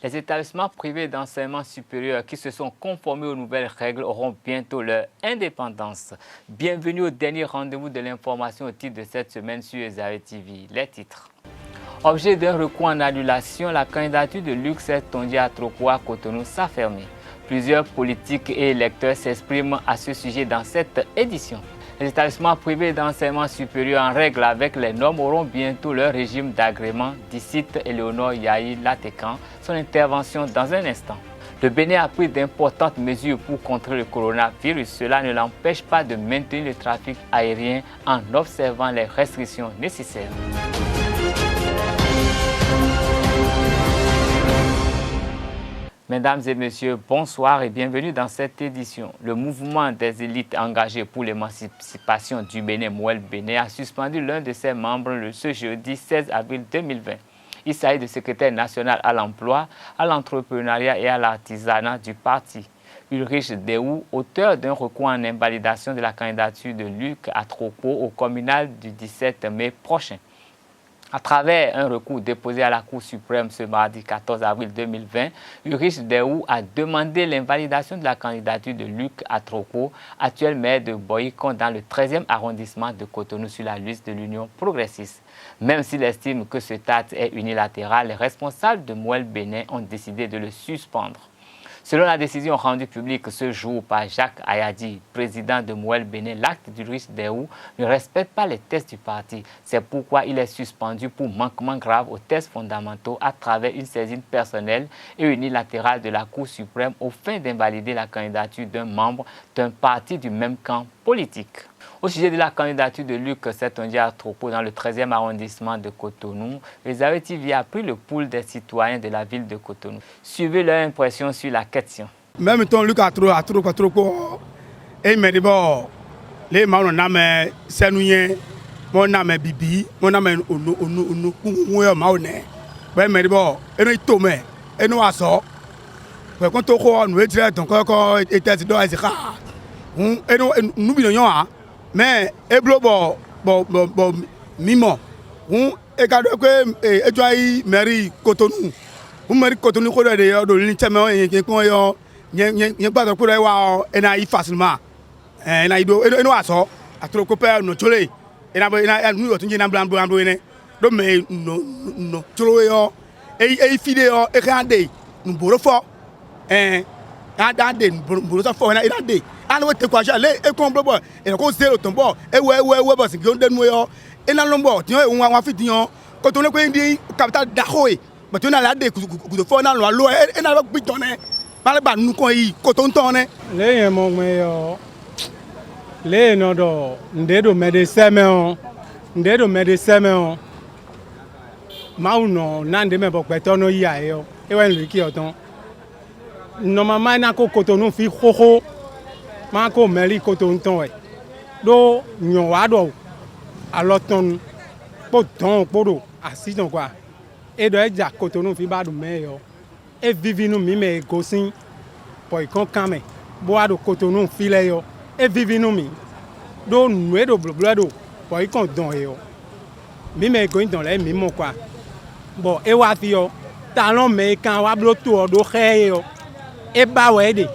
Les établissements privés d'enseignement supérieur qui se sont conformés aux nouvelles règles auront bientôt leur indépendance. Bienvenue au dernier rendez-vous de l'information au titre de cette semaine sur Ezare TV. Les titres. Objet d'un recours en annulation, la candidature de Luc Tondié Atroko à Cotonou s'affermit. Plusieurs politiques et électeurs s'expriment à ce sujet dans cette édition. Les établissements privés d'enseignement supérieur en règle avec les normes auront bientôt leur régime d'agrément, cite Éléonore Yahi Latekan, son intervention dans un instant. Le Bénin a pris d'importantes mesures pour contrer le coronavirus. Cela ne l'empêche pas de maintenir le trafic aérien en observant les restrictions nécessaires. Mesdames et messieurs, bonsoir et bienvenue dans cette édition. Le mouvement des élites engagées pour l'émancipation du Bénin, Mouel Bénin, a suspendu l'un de ses membres ce jeudi 16 avril 2020. Il s'agit du secrétaire national à l'emploi, à l'entrepreneuriat et à l'artisanat du parti. Ulrich Deou, auteur d'un recours en invalidation de la candidature de Luc Atroko au communal du 17 mai prochain. À travers un recours déposé à la Cour suprême ce mardi 14 avril 2020, Ulrich Deou a demandé l'invalidation de la candidature de Luc Atroko, actuel maire de Boycon dans le 13e arrondissement de Cotonou sur la liste de l'Union progressiste. Même s'il estime que ce acte est unilatéral, les responsables de Mouel Bénin ont décidé de le suspendre. Selon la décision rendue publique ce jour par Jacques Ayadi, président de Mouel Bénin, l'acte d'Ulrich Deou ne respecte pas les tests du parti. C'est pourquoi il est suspendu pour manquement grave aux tests fondamentaux à travers une saisine personnelle et unilatérale de la Cour suprême aux fins d'invalider la candidature d'un membre d'un parti du même camp politique. Au sujet de la candidature de Luc Tondié Atroko dans le 13e arrondissement de Cotonou, Ezare TV a pris le pouls des citoyens de la ville de Cotonou. Suivez leur impression sur la question. Même temps, Luc Atroko, et me dit bon, les gens n'ont c'est nous, mon nom Bibi, mon nom est ben me dit bon, et nous tombe, et nous assaut. Quand on nous dit donc quand était dans les cas, et nous bilan mais eblo bo mimo e ka do que e jo ai mairie Cotonou mairie Cotonou ko de yo do ni teme yen ko yo yen gba ko wa e na yi facilement na ido e no aso Atroko pe no chole e na nu yo tunje na blambo ne do me no cholo yo e fide yo e kan de nu boro fo de boro fo na ira de anu te kwa jale e kon blobo e ko zero ton bo e we bo sin de nu yo e na lombo ti o wa fiti yan ko to ne ko ndi capital daho e but na la de ku fo na lo e na ba gbiton ne ba le ba nu kon yi ko to nton ne le yen mo me yo le no do ndedo medecin me on ma uno na nde me bo pe to no ya yo e wa nri ki oton normalement na ko Cotonou fi xoxo ma ko meli Cotonou ton e do nyon wa do aloton po ton podo asiton kwa e do e ja Cotonou fi ba do me yo e vivinu mi me gosin po ikon kame bo ado Cotonou fi le yo e vivinu mi do nwe do bloblo do po ikon don yo mi me go don le mi mo kwa bo e wa fi yo talon me kan wa blo to do xe yo e ba we de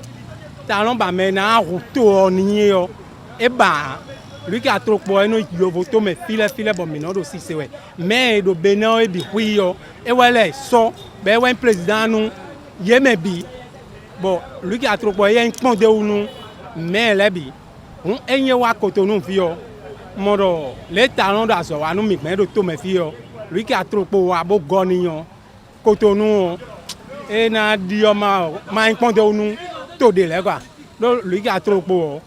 talon ba me na ruto ni yo e ba Luc Atroko eno yo voto me file bo mi no do si se we me do Benin e bi hui yo e wele so be wen president nu ye me bi bo Luc Atroko ye npon de unu me le bi enye wa Cotonou fi yo modo le talon da so wa nu mi me do to me fi yo Luc Atroko wa bo goni yo Cotonou e na di o ma npon de unu to de le kwa do Luc Atroko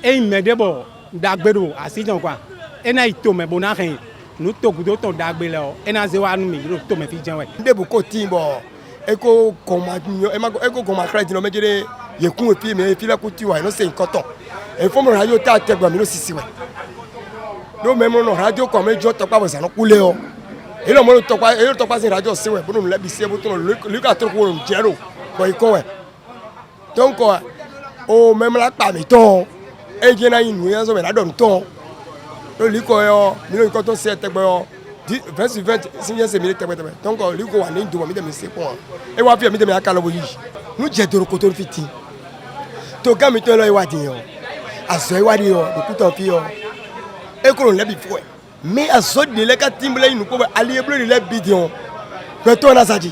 e me de bo dagbero asijan kwa e na ito me bona ken nu to gudo to dagbe le o e na ze wa nu mi ro to me fi jan we de bu ko timbo e ko ma credit no mejere ye kun fi me fi la ku ti wa no se nkan ton e fo mo radio ta te gba mi no sisi we do me mo no radio ko me jo to pa bo sa no kule o e lo mo to pa se radio se we bo no le bi se bo to Luc Atroko ro jero ko iko we donc o même la pa mi ton e je na yin nu yan so me la don ton lo liko yo mi no nkan to se te gbo 20 sur 20 signé c'est militaire donc lui ko wa ni do mi de mi se ko e wa fi mi de mi aka lo yi nu je doro ko to fiti to ga mi to lo iwadi yo aso iwadi yo do ku to fi yo e ko le bi fo mais aso de le ka timble inu ko ali bleu le bidion ko to na saji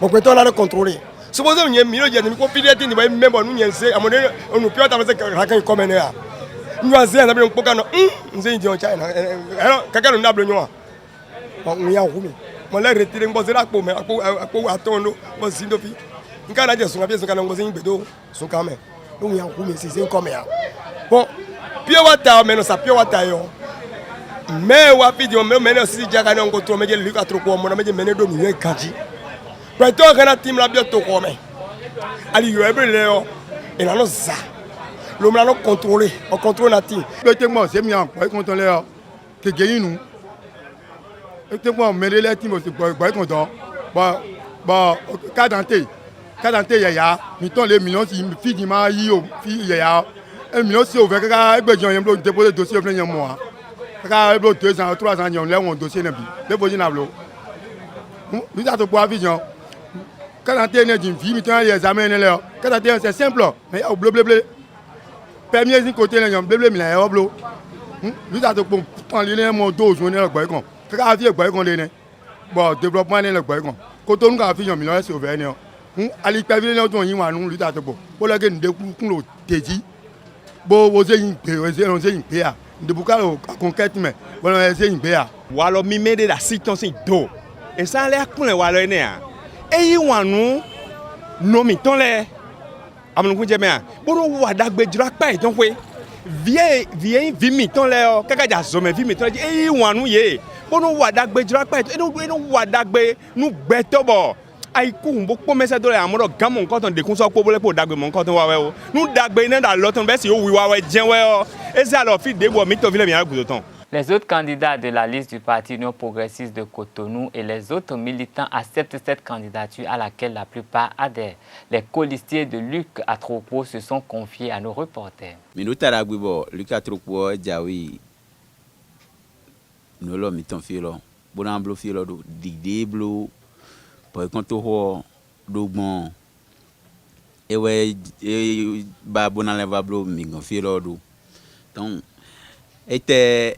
mo ko to na contrôler suppose on mi lo je ni ko fidete ni ba member nu nyense amone onu pio ta se ka kan ko mene ya nous avons un peu de nous avons China. Alors, quelqu'un nous a bleu noir. On y a roumé. On l'a retiré, on s'est rappelé, mais à attendre, on s'est dit, on a dit, on a dit, on a dit, son caméra. Donc, il y a roumé, c'est un caméra. Bon, pure water, mais non, ça pure water. Mais, on a dit, on a aussi dit, on a contrôlé, mais il y a trop de monde, mais il y a des milliers de kanji. Quand on a team la bientôt, allez, il y a un peu de et là, ça. L'homme là, contrôlé, on contrôle la team. Effectivement, c'est bien, pour contrôler, que gagne nous. Effectivement, mais les teams aussi, pour être content. Bon, cadenté, il y a, mettons les millions, si fille qui m'a eu, il y a, 1 million, si on veut que les gens déposent le dossier, il y a un mois. Quand il y a 2 ans, 3 ans, il y a un dossier, déposé dans l'eau. Nous avons pour la vision. Cadenté, il y a une fille, mettons les examens, cadenté, c'est simple, mais il y a bleu. Permis de côté les gens bleu mais là bleu nous avons pour prendre les mon dos on est le boy comme quand vie boy comme les bon développement les boy comme quand on a fait un million c'est ouvert ali permis les gens ils nous lui avons pour la gain de coup teji bon vous avez une PA de beaucoup conquête mais voilà c'est une PA walo mi mede la situation do et ça l'air pour les walo né et ils nous non mi ton les amon ko jeme a boro wa dagbe jura pa iton we vie vi mi ton le o kaka ja zo me vi mi ton e wanu ye boro wa dagbe jura pa iton e wa dagbe nu gbe to bo ai ku mbo po mese do le amoro gamon ko ton de kun so po bole po dagbe mo ko ton wa we o nu dagbe na da lo ton be si o wi wa we jen we o e se alors fi de bo mi to vi le mi agudo ton. Les autres candidats de la liste du Parti Union progressiste de Cotonou et les autres militants acceptent cette candidature à laquelle la plupart adhèrent. Les colistiers de Luc Atropo se sont confiés à nos reporters. Minutara Gwibo, Luc Atropo, Jawi, nous l'avons mis en filo. Bon, blo filo, digde blo, pour contour, bon. Et ouais, bah bon enlève blo, mingon filo, donc, était.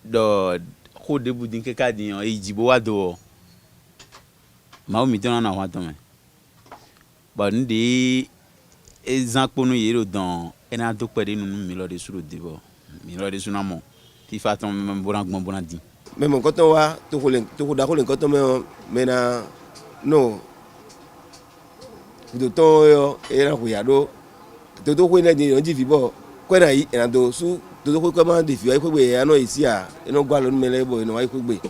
Do ko debu din ke ka din e jibo wa do ma o mi ton na wa ton me ba ndi ezan ponu yero don e na do pere nunu mi lo de suru debo mi lo de sunamo ti fa ton me boran gbon boran din Mais mon coton wa to ko da ko le coton me na no do ton yo e na ko ya do to ko na din on ji fi bo ko na yi e na do su todo ko ma defi ai kwegbe ya no isi a eno gwa lo mele bo eno ai kwegbe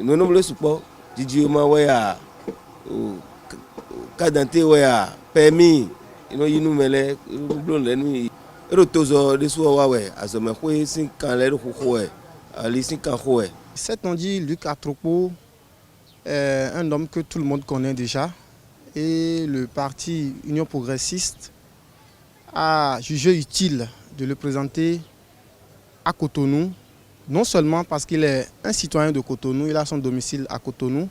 no no le supo jiji o ma we ya o kadante we ya permis eno yinu mele blo le nu ero tozo de so wa we azome kwe sin kan le ko we ali sin kan ko we. Cet on dit Luc Atropo est un homme que tout le monde connaît déjà et le parti Union progressiste a jugé utile de le présenter à Cotonou, non seulement parce qu'il est un citoyen de Cotonou, il a son domicile à Cotonou,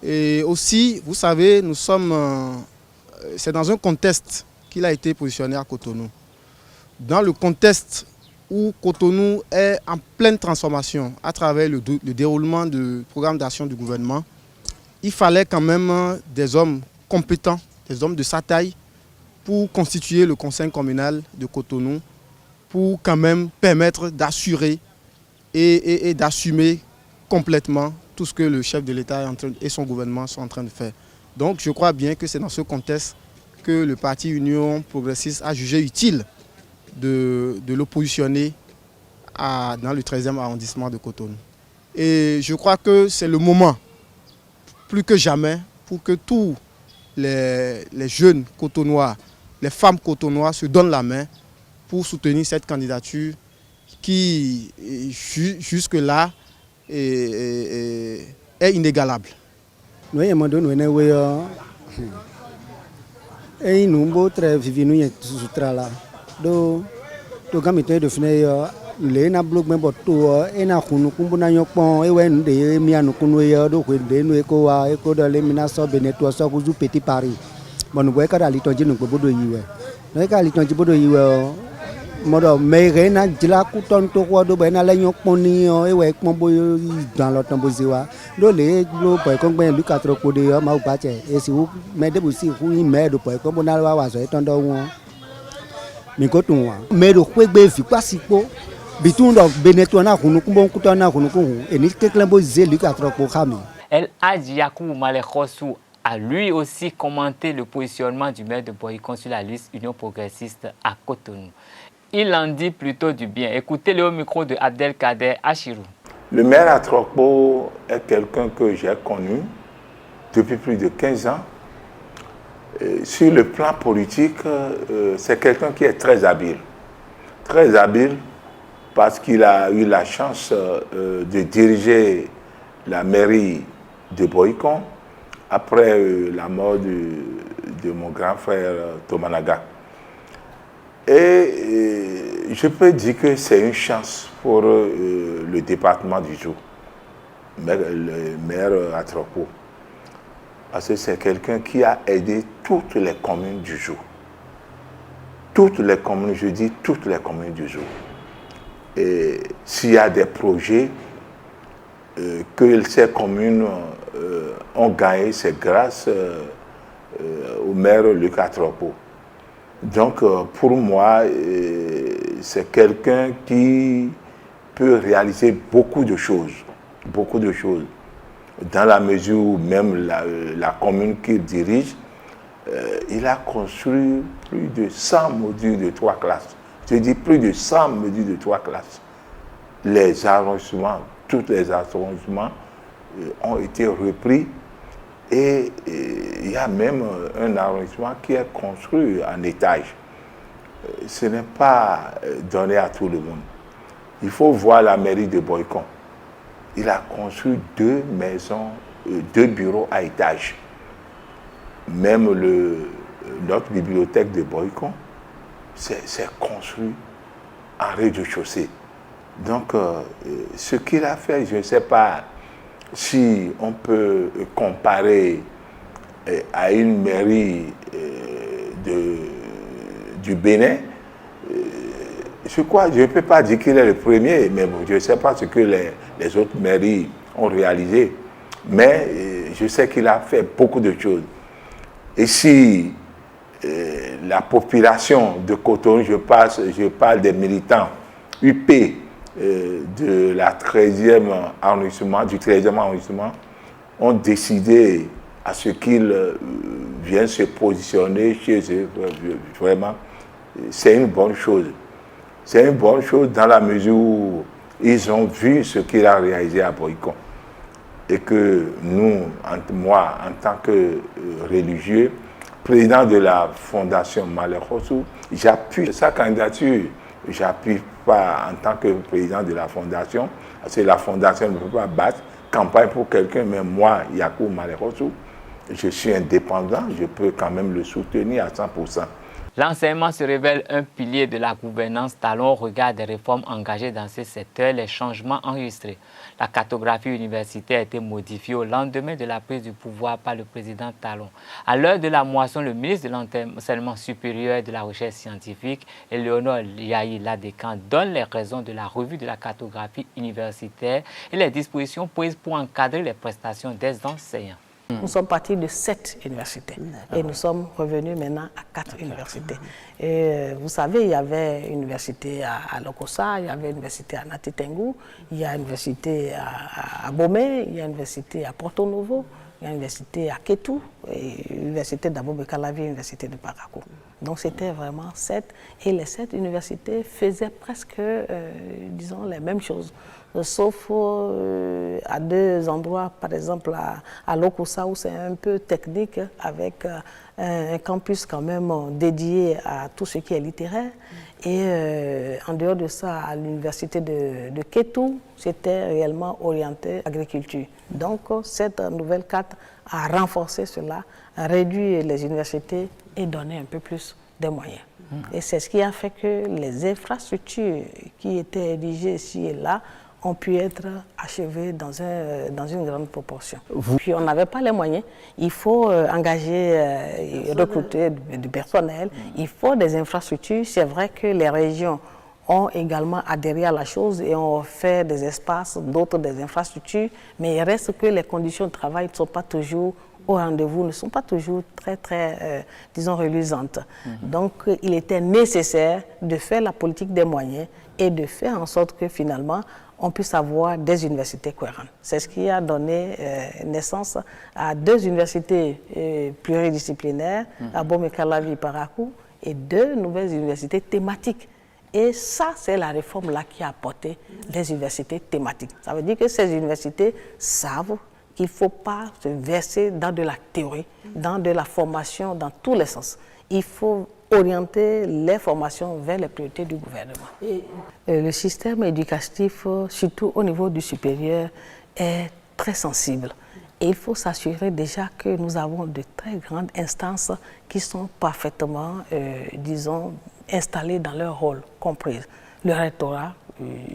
et aussi, vous savez, c'est dans un contexte qu'il a été positionné à Cotonou. Dans le contexte où Cotonou est en pleine transformation à travers le déroulement du programme d'action du gouvernement, il fallait quand même des hommes compétents, des hommes de sa taille, pour constituer le conseil communal de Cotonou, pour quand même permettre d'assurer et d'assumer complètement tout ce que le chef de l'État et son gouvernement sont en train de faire. Donc je crois bien que c'est dans ce contexte que le parti Union progressiste a jugé utile de le positionner dans le 13e arrondissement de Cotonou. Et je crois que c'est le moment, plus que jamais, pour que tous les jeunes cotonois, les femmes cotonois se donnent la main pour soutenir cette candidature qui, jusque-là, est inégalable. Nous avons demandé nous avons très vivi nous là. Donc, nous avons de finir le na blog me boto e na khunu kumbuna nyopon e we nde mi anu kunu ye do ko de no e ko wa e ko do le mina so beneto so ku zu petit Paris bon bo e ka dali tonji no bodo yiwe no e ka li tonji bodo yiwe modo me re na jila ku ton to ko do be na le nyopon ni e we pon bo dans le tombo ziwa do le lo po ko gbe lu 4 ko de ma u ba che e si u me de bu si ku ni me do po ko bo na wa so e ton do won mi ko tun wa me do pe gbe fi pasipo bitun do beneto na kunu kumbo kuto na kunu ku eni keklen bo ze lu 4 ko khami El Hadji Yakubu Malekhossou a lui aussi commenté le positionnement du maire de Boycon sur la liste Union progressiste à Cotonou. Il en dit plutôt du bien. Écoutez-le au micro de Abdelkader Achirou. Le maire Atrokpo est quelqu'un que j'ai connu depuis plus de 15 ans. Sur le plan politique, c'est quelqu'un qui est très habile. Très habile parce qu'il a eu la chance de diriger la mairie de Boycon après la mort de mon grand frère Tomanaga. Et je peux dire que c'est une chance pour le département du Djou, le maire Atrokpo. Parce que c'est quelqu'un qui a aidé toutes les communes du Djou. Toutes les communes, je dis toutes les communes du Djou. Et s'il y a des projets que ces communes ont gagnés, c'est grâce au maire Luc Atrokpo. Donc, pour moi, c'est quelqu'un qui peut réaliser beaucoup de choses, dans la mesure où même la commune qu'il dirige, il a construit plus de 100 modules de 3 classes. Je dis plus de 100 modules de 3 classes. Les arrondissements, tous les arrondissements ont été repris. Et il y a même un arrondissement qui est construit en étage. Ce n'est pas donné à tout le monde. Il faut voir la mairie de Boycon. Il a construit 2 maisons, 2 bureaux à étage. Même notre bibliothèque de Boycon, c'est construit en rez-de-chaussée. Donc, ce qu'il a fait, je ne sais pas si on peut comparer à une mairie du Bénin. Je ne peux pas dire qu'il est le premier, mais bon, je ne sais pas ce que les autres mairies ont réalisé. Mais je sais qu'il a fait beaucoup de choses. Et si la population de Cotonou, je parle des militants UP, de la 13e arrondissement, du 13e arrondissement, ont décidé à ce qu'ils viennent se positionner chez eux. Vraiment, c'est une bonne chose. C'est une bonne chose dans la mesure où ils ont vu ce qu'il a réalisé à Boycon. Et que nous, moi, en tant que religieux, président de la Fondation Malekhossou, j'appuie sa candidature. J'appuie pas en tant que président de la Fondation, parce que la Fondation ne peut pas battre campagne pour quelqu'un, mais moi, Yakubu Malekhossou, je suis indépendant, je peux quand même le soutenir à 100%. L'enseignement se révèle un pilier de la gouvernance Talon au regard des réformes engagées dans ce secteur, les changements enregistrés. La cartographie universitaire a été modifiée au lendemain de la prise du pouvoir par le président Talon. À l'heure de la moisson, le ministre de l'Enseignement supérieur et de la Recherche scientifique, Éléonore Yahi Ladécan, donne les raisons de la revue de la cartographie universitaire et les dispositions prises pour encadrer les prestations des enseignants. Nous sommes partis de 7 universités et nous sommes revenus maintenant à 4 universités. Et vous savez, il y avait une université à Lokossa, il y avait une université à Natitengu, il y a une université à Bomé, il y a une université à Porto Novo, il y a une université à Ketou, et l'université d'Abobekalavi, l'université de Parakou. Donc c'était vraiment 7 et les 7 universités faisaient presque, disons, les mêmes choses. Sauf à 2 endroits, par exemple à Lokossa où c'est un peu technique avec un campus quand même dédié à tout ce qui est littéraire. Et en dehors de ça, à l'université de Ketou, c'était réellement orienté agriculture. Donc cette nouvelle carte a renforcé cela, a réduit les universités et donné un peu plus de moyens. Et c'est ce qui a fait que les infrastructures qui étaient érigées ici et là ont pu être achevées dans une grande proportion. Puis on n'avait pas les moyens. Il faut engager et recruter du personnel. Il faut des infrastructures. C'est vrai que les régions ont également adhéré à la chose et ont fait des espaces, d'autres des infrastructures, mais il reste que les conditions de travail ne sont pas toujours au rendez-vous, ne sont pas toujours très disons, reluisantes. Donc, il était nécessaire de faire la politique des moyens et de faire en sorte que finalement, on puisse avoir des universités cohérentes. C'est ce qui a donné naissance à 2 universités pluridisciplinaires, à Bomekalavi et Parakou, et 2 nouvelles universités thématiques. Et ça, c'est la réforme-là qui a apporté les universités thématiques. Ça veut dire que ces universités savent qu'il ne faut pas se verser dans de la théorie, dans de la formation dans tous les sens. Il faut orienter les formations vers les priorités du gouvernement. Et le système éducatif, surtout au niveau du supérieur, est très sensible. Et il faut s'assurer déjà que nous avons de très grandes instances qui sont parfaitement, disons, installées dans leur rôle, comprises. Le rectorat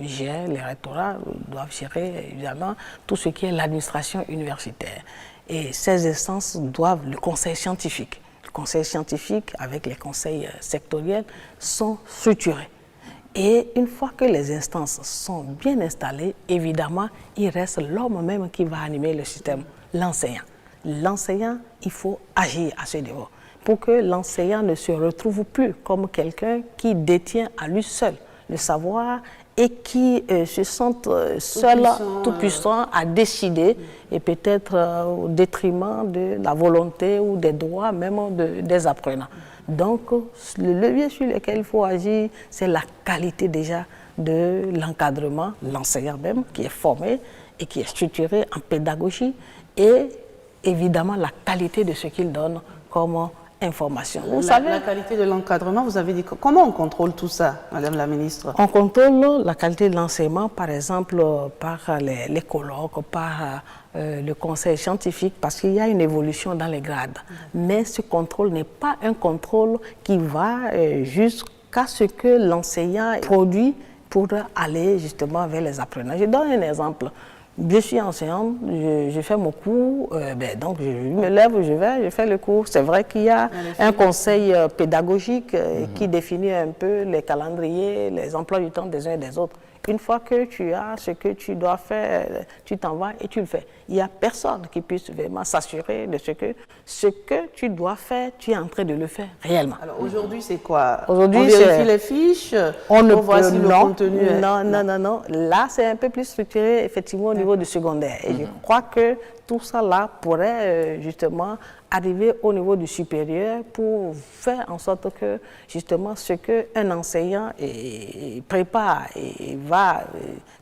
gère, les rectorats doivent gérer évidemment tout ce qui est l'administration universitaire. Et ces instances doivent, le conseil scientifique, avec les conseils sectoriels, sont structurés. Et une fois que les instances sont bien installées, évidemment, il reste l'homme même qui va animer le système, l'enseignant. L'enseignant, il faut agir à ce niveau pour que l'enseignant ne se retrouve plus comme quelqu'un qui détient à lui seul le savoir et qui se sent seul, tout puissant à décider et peut-être au détriment de la volonté ou des droits même des apprenants. Donc, le levier sur lequel il faut agir, c'est la qualité déjà de l'encadrement, l'enseignant même qui est formé et qui est structuré en pédagogie et évidemment la qualité de ce qu'il donne comme information. Vous savez, la qualité de l'encadrement, vous avez dit, comment on contrôle tout ça, Madame la Ministre? On contrôle la qualité de l'enseignement, par exemple, par les colloques, par le conseil scientifique, parce qu'il y a une évolution dans les grades. Mais ce contrôle n'est pas un contrôle qui va jusqu'à ce que l'enseignant produit pour aller justement vers les apprenants. Je donne un exemple. Je suis enseignante, je fais mon cours, donc je me lève, je fais le cours. C'est vrai qu'il y a un conseil pédagogique qui définit un peu les calendriers, les emplois du temps des uns et des autres. Une fois que tu as ce que tu dois faire, tu t'en vas et tu le fais. Il n'y a personne qui puisse vraiment s'assurer de ce que tu dois faire, tu es en train de le faire réellement. Alors aujourd'hui, c'est quoi? Aujourd'hui, on vérifie les fiches, on voit si le contenu est... Non. Là, c'est un peu plus structuré, effectivement, au niveau du secondaire. Et je crois que tout ça là pourrait justement arriver au niveau du supérieur pour faire en sorte que justement ce qu'un enseignant prépare et va,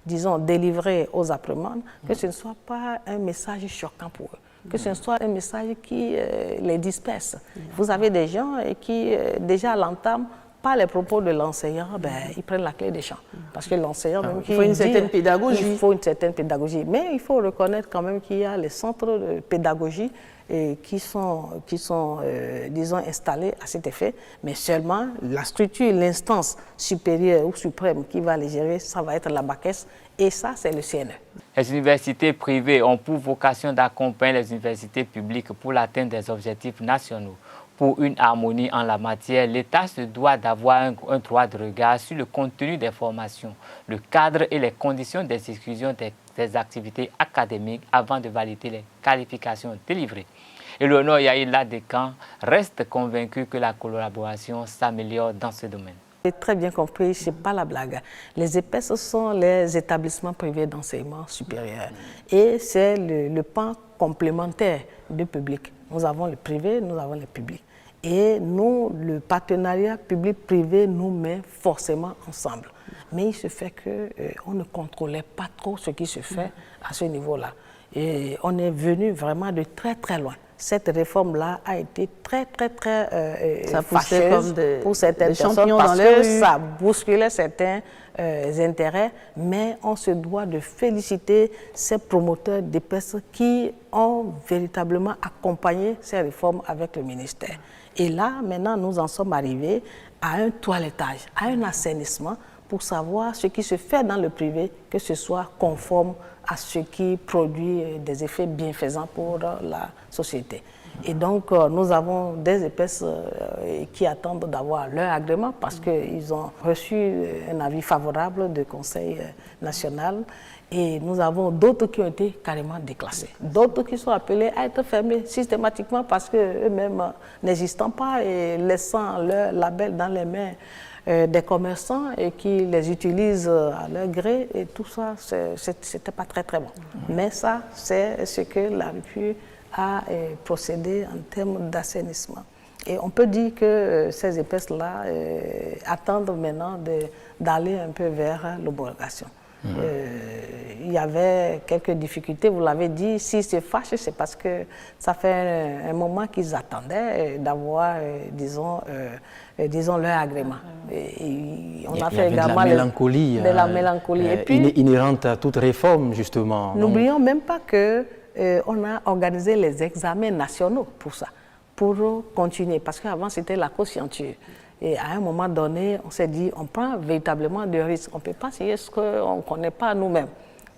disons, délivrer aux apprenants, que ce ne soit pas un message choquant pour eux, que ce soit un message qui les disperse. Vous avez des gens qui déjà à l'entame, pas les propos de l'enseignant, ils prennent la clé des champs. Parce que l'enseignant, même il faut une certaine pédagogie. Il faut une certaine pédagogie. Mais il faut reconnaître quand même qu'il y a les centres de pédagogie qui sont disons, installés à cet effet. Mais seulement la structure, l'instance supérieure ou suprême qui va les gérer, ça va être la BACES. Et ça, c'est le CNE. Les universités privées ont pour vocation d'accompagner les universités publiques pour l'atteinte des objectifs nationaux. Pour une harmonie en la matière, l'État se doit d'avoir un droit de regard sur le contenu des formations, le cadre et les conditions d'exécution des activités académiques avant de valider les qualifications délivrées. Eleonore Yahi Ladekan reste convaincu que la collaboration s'améliore dans ce domaine. J'ai très bien compris, ce n'est pas la blague. Les EPS sont les établissements privés d'enseignement supérieur et c'est le pan complémentaire du public. Nous avons le privé, nous avons le public. Et nous, le partenariat public-privé nous met forcément ensemble. Mais il se fait qu'on ne contrôlait pas trop ce qui se fait à ce niveau-là. Et on est venu vraiment de très très loin. Cette réforme-là a été très ça poussait fâcheuse comme pour certaines personnes parce que ça bousculait certains intérêts, mais on se doit de féliciter ces promoteurs d'EPES qui ont véritablement accompagné ces réformes avec le ministère. Et là, maintenant, nous en sommes arrivés à un toilettage, à un assainissement pour savoir ce qui se fait dans le privé, que ce soit conforme à ce qui produit des effets bienfaisants pour la société. Et donc, nous avons des EPES qui attendent d'avoir leur agrément parce qu'ils ont reçu un avis favorable du Conseil national. Et nous avons d'autres qui ont été carrément déclassés. D'autres qui sont appelés à être fermés systématiquement parce qu'eux-mêmes n'existant pas et laissant leur label dans les mains des commerçants et qui les utilisent à leur gré. Et tout ça, c'était pas très bon. Mais ça, c'est ce que la République a procédé en termes d'assainissement. Et on peut dire que ces épaisses-là attendent maintenant d'aller un peu vers l'homologation. Il y avait quelques difficultés, vous l'avez dit, s'ils se fâchent, c'est parce que ça fait un moment qu'ils attendaient d'avoir, disons, leur agrément. On a fait également de la mélancolie et puis, inhérente à toute réforme, justement. N'oublions même pas qu'on a organisé les examens nationaux pour ça, pour continuer, parce qu'avant c'était la conscienture. Et à un moment donné, on s'est dit, on prend véritablement des risques. On ne peut pas signer ce qu'on ne connaît pas nous-mêmes.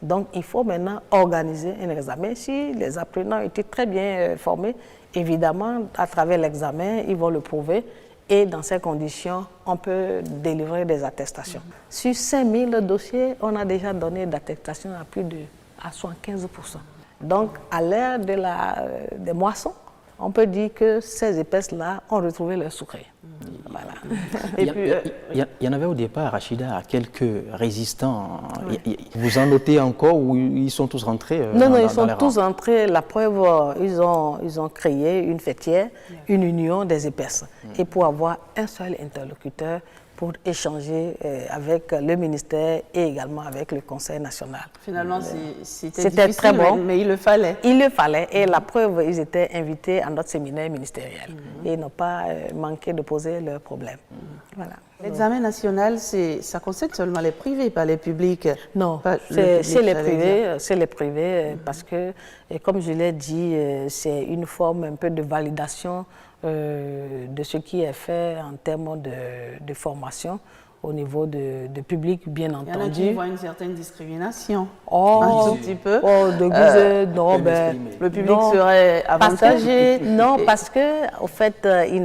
Donc, il faut maintenant organiser un examen. Si les apprenants étaient très bien formés, évidemment, à travers l'examen, ils vont le prouver. Et dans ces conditions, on peut délivrer des attestations. Sur 5000 dossiers, on a déjà donné d'attestations à plus de 75%. Donc, à l'ère des moissons, on peut dire que ces épaisses-là ont retrouvé leur secret. Voilà. Il y en avait au départ, Rachida, quelques résistants. Oui. Vous en notez encore ou ils sont tous rentrés Non, ils sont tous rentrés. La preuve, ils ont créé une fêtière, une union des épaisses. Et pour avoir un seul interlocuteur pour échanger avec le ministère et également avec le Conseil national. Finalement, c'était très bon, mais il le fallait. Il le fallait. Et la preuve, ils étaient invités à notre séminaire ministériel. Et ils n'ont pas manqué de poser leurs problèmes. Voilà. L'examen national, ça concerne seulement les privés, pas les publics. Non, c'est les privés, parce que, comme je l'ai dit, c'est une forme un peu de validation de ce qui est fait en termes de formation au niveau de public, bien entendu. Il y en a qui voient une certaine discrimination, un tout petit peu. Le public serait avantagé. Parce que, au fait, il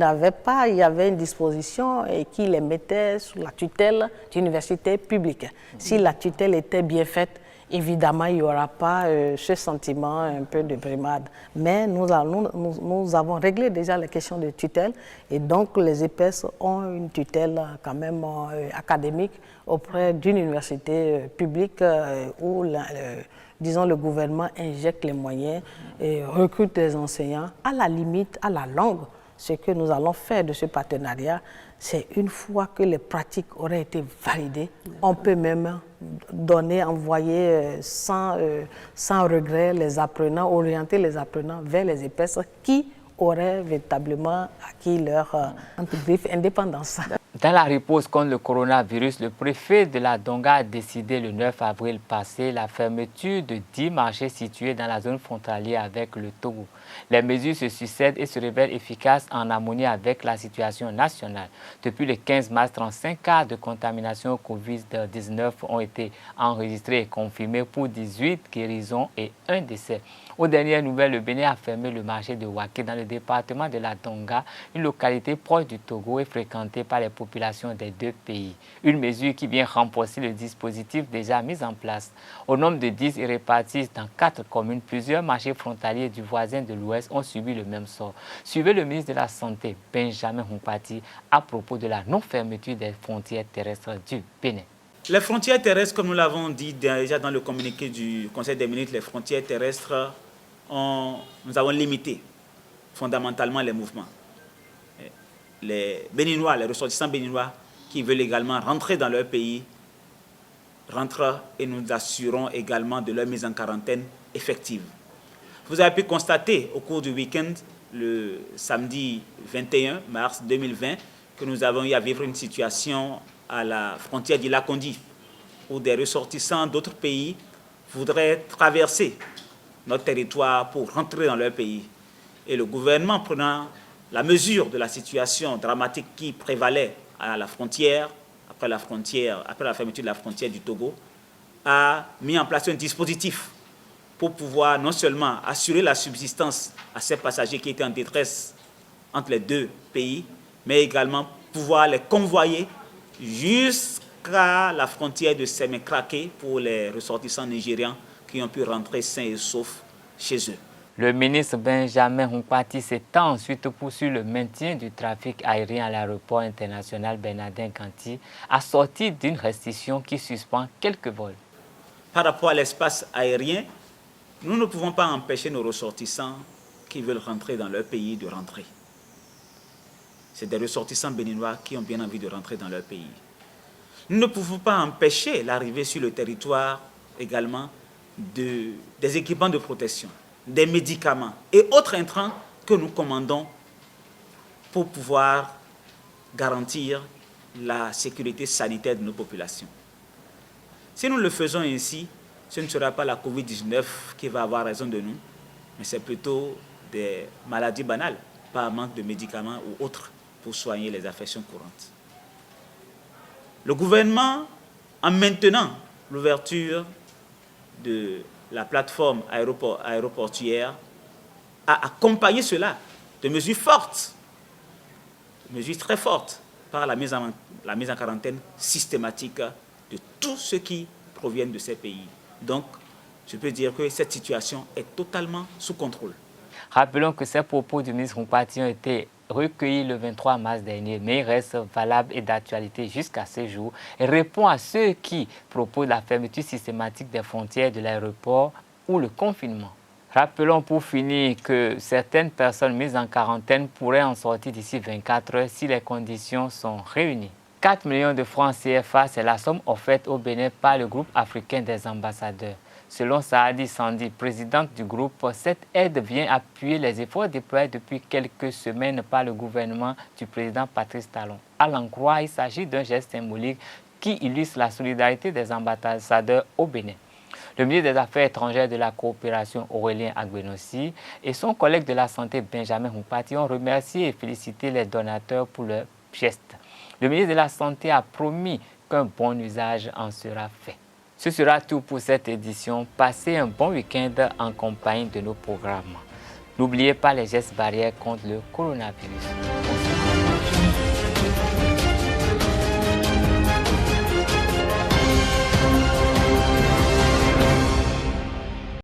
y avait une disposition qui les mettait sous la tutelle d'université publique. Si la tutelle était bien faite, évidemment, il n'y aura pas ce sentiment un peu de brimade. Mais nous avons réglé déjà la question de tutelle et donc les EPES ont une tutelle quand même académique auprès d'une université publique où, disons, le gouvernement injecte les moyens et recrute des enseignants. À la limite, à la longue, ce que nous allons faire de ce partenariat, c'est une fois que les pratiques auraient été validées, on peut même envoyer sans regret les apprenants, orienter les apprenants vers les épaisses qui auraient véritablement acquis leur indépendance. Dans la riposte contre le coronavirus, le préfet de la Donga a décidé le 9 avril passé la fermeture de 10 marchés situés dans la zone frontalière avec le Togo. Les mesures se succèdent et se révèlent efficaces en harmonie avec la situation nationale. Depuis le 15 mars, 35 cas de contamination au Covid-19 ont été enregistrés et confirmés pour 18 guérisons et 1 décès. Aux dernières nouvelles, le Bénin a fermé le marché de Waké dans le département de la Donga, une localité proche du Togo et fréquentée par les populations des deux pays. Une mesure qui vient renforcer le dispositif déjà mis en place. Au nombre de 10 et répartis dans 4 communes, plusieurs marchés frontaliers du voisin de l'Ouest ont subi le même sort. Suivez le ministre de la Santé, Benjamin Humpati, à propos de la non-fermeture des frontières terrestres du Bénin. Les frontières terrestres, comme nous l'avons dit déjà dans le communiqué du Conseil des ministres, les frontières terrestres, nous avons limité fondamentalement les mouvements. Les Béninois, les ressortissants béninois qui veulent également rentrer dans leur pays, rentrent et nous assurons également de leur mise en quarantaine effective. Vous avez pu constater au cours du week-end, le samedi 21 mars 2020, que nous avons eu à vivre une situation à la frontière d'Ila-Kondi, où des ressortissants d'autres pays voudraient traverser notre territoire pour rentrer dans leur pays. Et le gouvernement, prenant la mesure de la situation dramatique qui prévalait à la frontière, après la fermeture de la frontière du Togo, a mis en place un dispositif pour pouvoir non seulement assurer la subsistance à ces passagers qui étaient en détresse entre les deux pays, mais également pouvoir les convoyer jusqu'à la frontière de Sémékraké pour les ressortissants nigérians qui ont pu rentrer sains et saufs chez eux. Le ministre Benjamin Humpati s'étend ensuite poursuivre le maintien du trafic aérien à l'aéroport international Bernardin-Canty, assorti d'une restriction qui suspend quelques vols. Par rapport à l'espace aérien, nous ne pouvons pas empêcher nos ressortissants qui veulent rentrer dans leur pays de rentrer. C'est des ressortissants béninois qui ont bien envie de rentrer dans leur pays. Nous ne pouvons pas empêcher l'arrivée sur le territoire également des équipements de protection, des médicaments et autres intrants que nous commandons pour pouvoir garantir la sécurité sanitaire de nos populations. Si nous le faisons ainsi, ce ne sera pas la COVID-19 qui va avoir raison de nous, mais c'est plutôt des maladies banales, par manque de médicaments ou autres pour soigner les affections courantes. Le gouvernement, en maintenant l'ouverture de la plateforme aéroportuaire, a accompagné cela de mesures fortes, de mesures très fortes, par la mise en quarantaine systématique de tous ceux qui proviennent de ces pays. Donc, je peux dire que cette situation est totalement sous contrôle. Rappelons que ces propos du ministre Humpati ont été recueillis le 23 mars dernier, mais il reste valable et d'actualité jusqu'à ce jour et répond à ceux qui proposent la fermeture systématique des frontières de l'aéroport ou le confinement. Rappelons pour finir que certaines personnes mises en quarantaine pourraient en sortir d'ici 24 heures si les conditions sont réunies. 4 millions de francs CFA, c'est la somme offerte au Bénin par le groupe africain des ambassadeurs. Selon Saadi Sandi, présidente du groupe, cette aide vient appuyer les efforts déployés depuis quelques semaines par le gouvernement du président Patrice Talon. À l'en croire, il s'agit d'un geste symbolique qui illustre la solidarité des ambassadeurs au Bénin. Le ministre des Affaires étrangères et de la coopération, Aurélien Agbenossi, et son collègue de la santé, Benjamin Humpati, ont remercié et félicité les donateurs pour leur geste. Le ministre de la Santé a promis qu'un bon usage en sera fait. Ce sera tout pour cette édition. Passez un bon week-end en compagnie de nos programmes. N'oubliez pas les gestes barrières contre le coronavirus.